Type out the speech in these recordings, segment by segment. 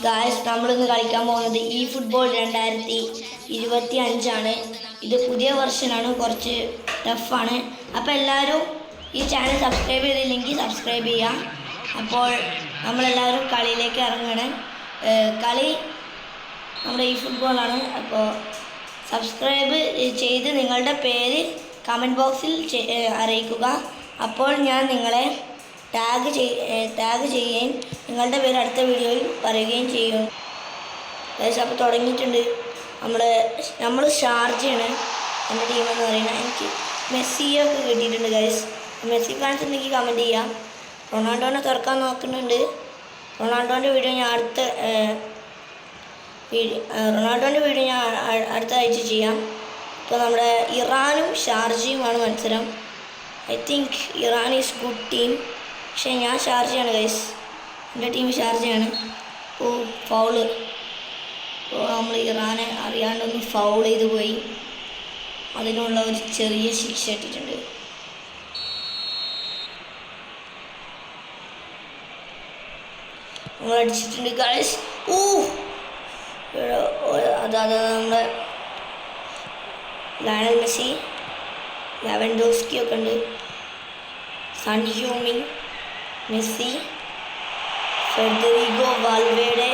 Guys നമ്മളിന്ന് കളിക്കാൻ പോകുന്നത് ഈ ഫുട്ബോൾ 2025 ഇത് പുതിയ വെർഷനാണ്, കുറച്ച് ടഫാണ്. അപ്പോൾ എല്ലാവരും ഈ ചാനൽ സബ്സ്ക്രൈബ് ചെയ്തില്ലെങ്കിൽ സബ്സ്ക്രൈബ് ചെയ്യാം. അപ്പോൾ നമ്മളെല്ലാവരും കളിയിലേക്ക് ഇറങ്ങണം. കളി നമ്മുടെ ഈ ഫുട്ബോളാണ്. അപ്പോൾ സബ്സ്ക്രൈബ് ചെയ്ത് നിങ്ങളുടെ പേര് കമൻറ്റ് ബോക്സിൽ അറിയിക്കുക. അപ്പോൾ ഞാൻ നിങ്ങളെ ടാഗ് ചെയ്യുകയും നിങ്ങളുടെ പേര് അടുത്ത വീഡിയോയിൽ പറയുകയും ചെയ്യും. ഗൈസ്, അപ്പോൾ തുടങ്ങിയിട്ടുണ്ട്. നമ്മൾ ഷാർജയാണ് എൻ്റെ ടീമെന്ന് പറയുന്നത്. എനിക്ക് മെസ്സിയൊക്കെ കിട്ടിയിട്ടുണ്ട് ഗൈസ്. മെസ്സി ഫാൻസ് ഉണ്ടെങ്കിൽ കമൻറ്റ് ചെയ്യാം. റൊണാൾഡോനെ തുറക്കാൻ നോക്കുന്നുണ്ട്. റൊണാൾഡോൻ്റെ വീഡിയോ ഞാൻ അടുത്ത ആഴ്ച ചെയ്യാം. ഇപ്പോൾ നമ്മുടെ ഇറാനും ഷാർജയുമാണ് മത്സരം. I think Iran is good team. പക്ഷേ ഞാൻ ഷാർജയാണ് ഗൈസ്, എൻ്റെ ടീം ഷാർജയാണ്. ഫൗള്. നമ്മൾ ഇറാനെ അറിയാണ്ടൊന്ന് ഫൗൾ ചെയ്ത് പോയി. അതിനുള്ള ഒരു ചെറിയ ശിക്ഷ ഇട്ടിട്ടുണ്ട്. നമ്മൾ അടിച്ചിട്ടുണ്ട് ഗൈസ്. അതായത് നമ്മുടെ ലയണൽ മെസ്സി, ലെവൻഡോസ്കി ഒക്കെ ഉണ്ട്. Sun ഹ്യൂമിൻ, Messi, ഫെഡറിഗോ വാൽവേർഡെ,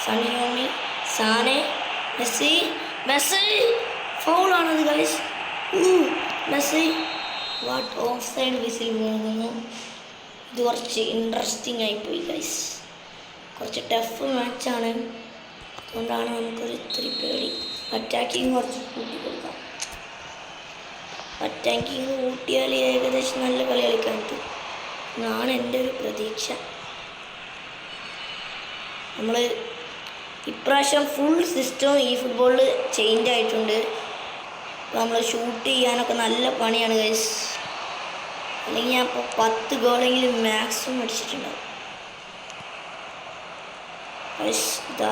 sun ഹ്യൂമിൻ, Sane, Messi ഫൗളാണത് guys. Messi what of side whistle പോകുന്നു. ഇത് കുറച്ച് ഇൻട്രസ്റ്റിംഗ് ആയിപ്പോയി ഗൈസ്. കുറച്ച് ടഫ് മാച്ചാണ്, അതുകൊണ്ടാണ് നമുക്കൊരു ഇത്തിരി പേടി. അറ്റാക്കിങ് കുറച്ച് കൂട്ടി കൊടുക്കാം. അറ്റാക്കിങ് കൂട്ടിയാൽ ഏകദേശം നല്ല കളി കളിക്കാൻ പറ്റും എന്നാണ് എൻ്റെ ഒരു പ്രതീക്ഷ. നമ്മൾ ഇപ്രാവശ്യം ഫുൾ സിസ്റ്റം ഈ ഫുട്ബോളിൽ ചേഞ്ച് ആയിട്ടുണ്ട്. നമ്മൾ ഷൂട്ട് ചെയ്യാനൊക്കെ നല്ല പണിയാണ് ഗൈസ്. അല്ലെങ്കിൽ ഞാൻ ഇപ്പോൾ 10 ഗോളെങ്കിലും മാക്സിമം അടിച്ചിട്ടുണ്ടാവും ഗൈസ്. ഇതാ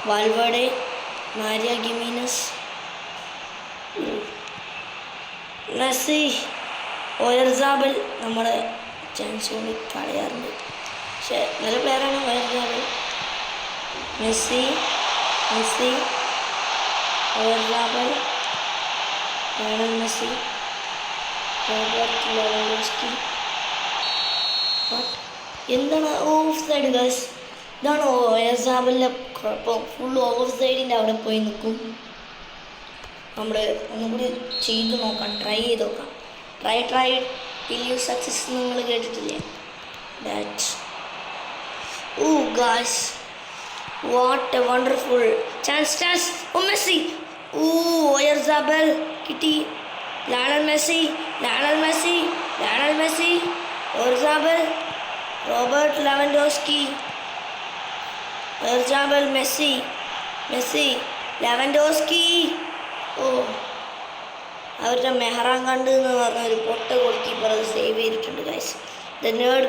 വാൽവേർഡെ, മാരിയ ഗിമീനസ്, മെസ്സി, ഓയർസാബൽ നമ്മുടെ ചാൻസ് കൊണ്ട് കളയാറുണ്ട്. പക്ഷേ നല്ല പ്ലെയറാണ് Oyarzabal. Messi, Oyarzabal, Lionel Messi, Robert Lewandowski. എന്താണ് ഓഫ് സൈഡ് ഗൈസ്? ഇതാണ് ഓയർസാബലിൻ്റെ കുഴപ്പം. ഫുൾ ഓഫ് സൈഡിൻ്റെ അവിടെ പോയി നിൽക്കും. നമ്മൾ ഒന്നുകൂടി ചെയ്ത് നോക്കാം, ട്രൈ ചെയ്ത് നോക്കാം. ട്രൈ ടിൽ യു സക്സസ് നിങ്ങൾ കേട്ടിട്ടില്ലേ? That guys, what a wonderful chance. Messi, Oyarzabal കിട്ടി. Lionel Messi, Oyarzabal, Robert Lewandowski, Oyarzabal, Messi, Lewandowski. അവരുടെ മെഹ്റാൻ കണ്ട് എന്ന് പറഞ്ഞ ഒരു പൊട്ട ഗോൾ കീപ്പർ അത് സേവ് ചെയ്തിട്ടുണ്ട് guys. The nerd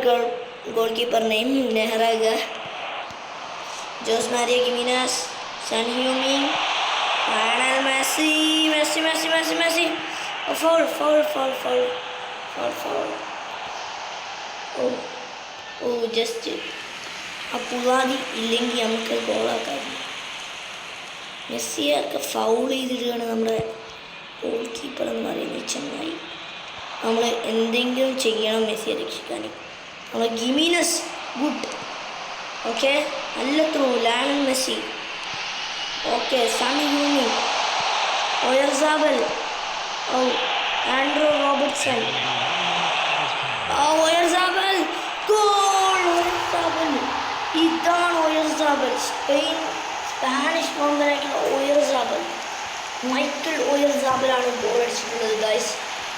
goalkeeper name നെഹ്റാഗ. ജോസ് മാരിയ ഗിമിനാസ്, സൺ ഹ്യൂമിൻ, ലയണൽ മെസ്സി. ഫൗൾ. ജസ്റ്റ് ആ പുവാതി ഇല്ലെങ്കിൽ നമുക്ക് ഗോളാക്കാം. മെസ്സിയൊക്കെ ഫൗൾ ചെയ്തിടുകയാണ് നമ്മുടെ ഗോൾ കീപ്പർ എന്ന് പറയുന്നത് ചങ്ങായി. നമ്മൾ എന്തെങ്കിലും ചെയ്യണം മെസ്സിയെ രക്ഷിക്കാൻ. നമ്മൾ ഗിമീനസ് ഗുഡ്. ഓക്കെ, നല്ല through. Lionel Messi. Okay, Son ഹ്യൂമിൻ, Oyarzabal, Andro Robertson, Oyarzabal, goal. Oyarzabal, ഇതാണ് ഓയർസാബൽ. സ്പാനിഷ് കോമ്പനായിട്ടുള്ള ഓയർസാബൽ, മൈക്കിൾ ഓയർസാബലാണ് ഗോൾ അടിച്ചിട്ടുള്ളത് ഗൈസ്.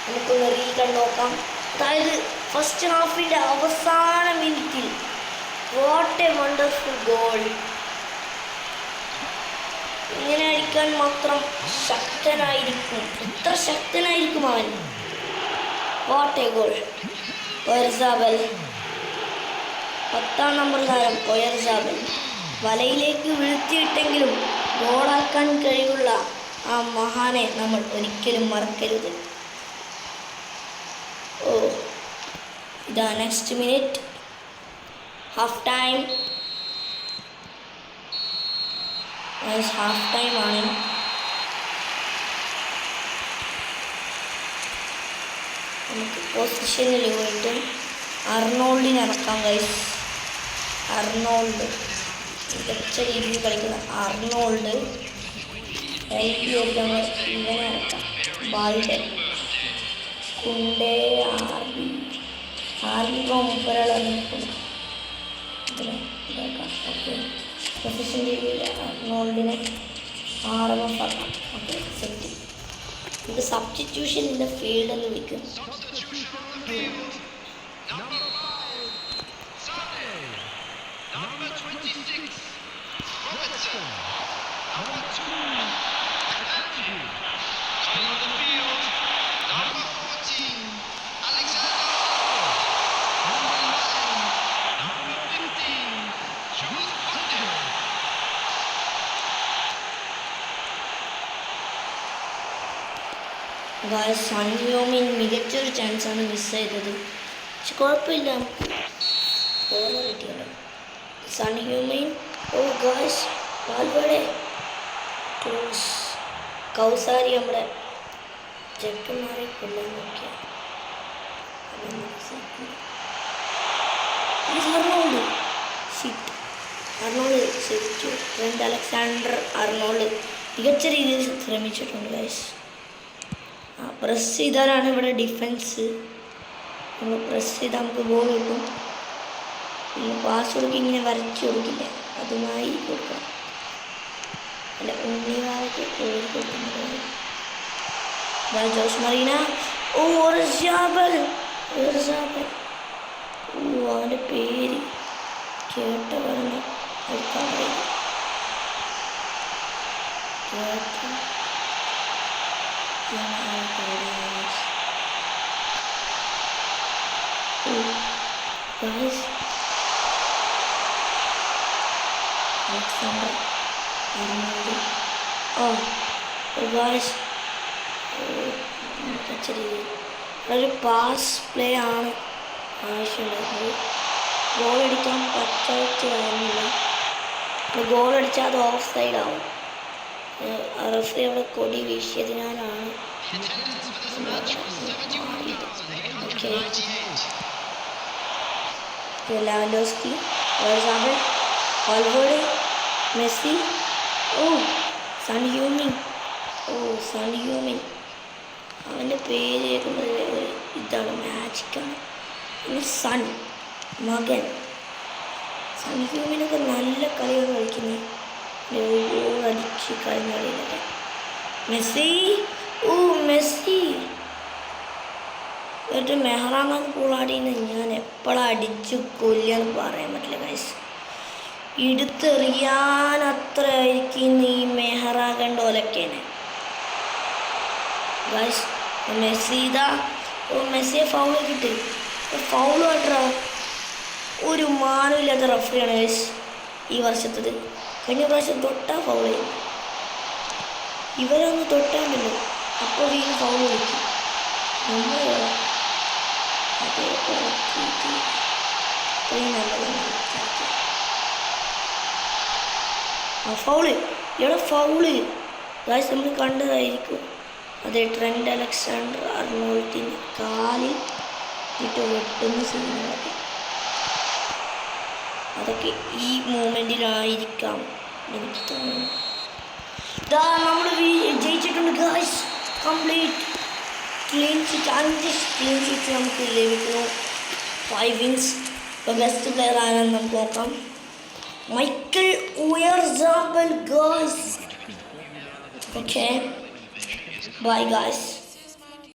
നമുക്കൊന്ന് കണ്ടു നോക്കാം. അതായത് ഫസ്റ്റ് ഹാഫിൻ്റെ അവസാന മിനിറ്റിൽ. What a wonderful goal. ഇങ്ങനെ അടിക്കാൻ മാത്രം ശക്തനായിരിക്കും. എത്ര ശക്തനായിരിക്കും അവൻ. What a goal. ഓയർസാബൽ, 10ാം നമ്പർ താരം ഓയർസാബൽ വലയിലേക്ക് വീഴ്ത്തിയിട്ടെങ്കിലും ഗോളാക്കാൻ കഴിവുള്ള ആ മഹാനെ നമ്മൾ ഒരിക്കലും മറക്കരുത്. ഇതാ next minute, half time. Half time ആണ്. നമുക്ക് പൊസിഷനിൽ പോയിട്ട് അർണോൾഡിനെ ഇറക്കാം ഗൈസ്. അർണോൾഡ് മികച്ച രീതിയിൽ കളിക്കുന്ന അർണോൾഡ്. ഹെൽപ്പ് ചെയ്ത് നമ്മൾ ഇവനെ ഇറക്കാം. ബാൽഡൻ, കുണ്ടേ, ആർബി മുപ്പരാൾ ഇറങ്ങിയിട്ടുണ്ട്. ഇതാക്കാം. ഓക്കെ, പൊസിഷൻ രീതിയിൽ അർണോൾഡിനെ RMF ആക്കാം. Okay, set. ഇത് സബ്സ്റ്റിറ്റ്യൂഷൻ ഇൻ ദ ഫീൽഡ് എന്ന് വിളിക്കും. സൺ ഹ്യൂമിൻ മികച്ചൊരു ചാൻസാണ് മിസ് ചെയ്തത്. പക്ഷെ കുഴപ്പമില്ല, നമുക്ക് ഓർമ്മ കിട്ടിയല്ലോ. സൺ ഹ്യൂമിൻ. ഓ ഗായ്സ്, വാൽവേർഡെ ക്ലോസ്. കൗസാരി നമ്മുടെ ചെക്കന്മാരെ കൊല്ലാൻ നോക്കിയ അർണോൾഡ് ശരിച്ചു. ട്രെൻഡ് അലക്സാണ്ടർ അർണോൾഡ് മികച്ച രീതിയിൽ ശ്രമിച്ചിട്ടുണ്ട് ഗായ്സ്. പ്രസ് ചെയ്താലാണ് ഇവിടെ ഡിഫൻസ്. നമ്മൾ പ്രസ് ചെയ്താൽ നമുക്ക് ബോൾ കിട്ടും. പിന്നെ പാസ് കൊടുക്കുക ഇങ്ങനെ വരച്ചു കൊടുക്കില്ല, അതുമായി കൊടുക്കണം. അല്ല, ഉണ്ണിവാക്ക് കോഴി കൊടുക്കുന്നത്. ജോസ് മറീന. ഓ ഒറിസാബൽ. ഓ അവൻ്റെ പേര് കേട്ട പറഞ്ഞ Alexander Arnold. ഗായ്സ്, ഒരു പാസ് പ്ലേ ആണ് ആവശ്യമുള്ളത്. ഗോൾ അടിക്കാൻ പറ്റാവുന്നില്ല. ഗോൾ അടിച്ചാൽ അത് ഓഫ് സൈഡ് ആവും. റഫറി അവിടെ കൊടി വീശിയതിനാലാണ്. Okay, Lewandowski, Valverde, Messi. Oh Son ഹ്യൂമിൻ. അവൻ്റെ പേര് കേൾക്കുന്നത് ഇതാണ്, മാജിക്കാണ്. പിന്നെ സൺ മകൻ. സൺ ഹ്യൂമിനൊക്കെ നല്ല കളിയാണ് കളിക്കുന്നത്. ഗോൾ അടിച്ച് കഴിഞ്ഞ കളിയിലൊക്കെ. മെസ്സി ഒരു മെഹ്റാൻ പൂളാടിന്ന് ഞാൻ എപ്പോഴാണ് അടിച്ചു കൊല്ലാന്ന് പറയാൻ പറ്റില്ല ഗൈസ്. എടുത്തെറിയാൻ അത്ര ആയിരിക്കും ഈ മെഹ്റാകണ്ട ഒലക്കേനെ ഗൈസ്. മെസ്സിയെ ഫൗൾ കിട്ടി. ഫൗൾ കേട്ടാ ഒരു മാനമില്ലാത്ത റഫറിയാണ് ഗൈസ് ഈ വർഷത്തത്. കഴിഞ്ഞ പ്രാവശ്യം തൊട്ടാ ഫൗൾ ചെയ്യും. ഇവരൊന്ന് തൊട്ടാണ്ടല്ലോ അപ്പോൾ വീണ്ടും ഫൗൾ കളിക്കും. നമ്മൾ ഫൗള് ഇവിടെ ഫൗള് ഗായ്സ് നമ്മൾ കണ്ടതായിരിക്കും. അതെ, ട്രെൻഡ് അലക്സാണ്ടർ അർണോൾഡിന് കാലിൽ ഇട്ട് വെട്ടുന്ന സീനുകളൊക്കെ അതൊക്കെ ഈ മൂമെൻറ്റിലായിരിക്കാം എനിക്ക് തോന്നുന്നു. നമ്മൾ ജയിച്ചിട്ടുണ്ട് guys. Complete clean sheet, 5 clean sheet നമുക്ക് ലഭിക്കുന്നു. 5 വിൻസ്. ഇപ്പോൾ ബെസ്റ്റ് പ്ലെയർ ആണെന്ന് നമുക്ക് നോക്കാം. Michael Oyarzabal guys. Okay, bye guys.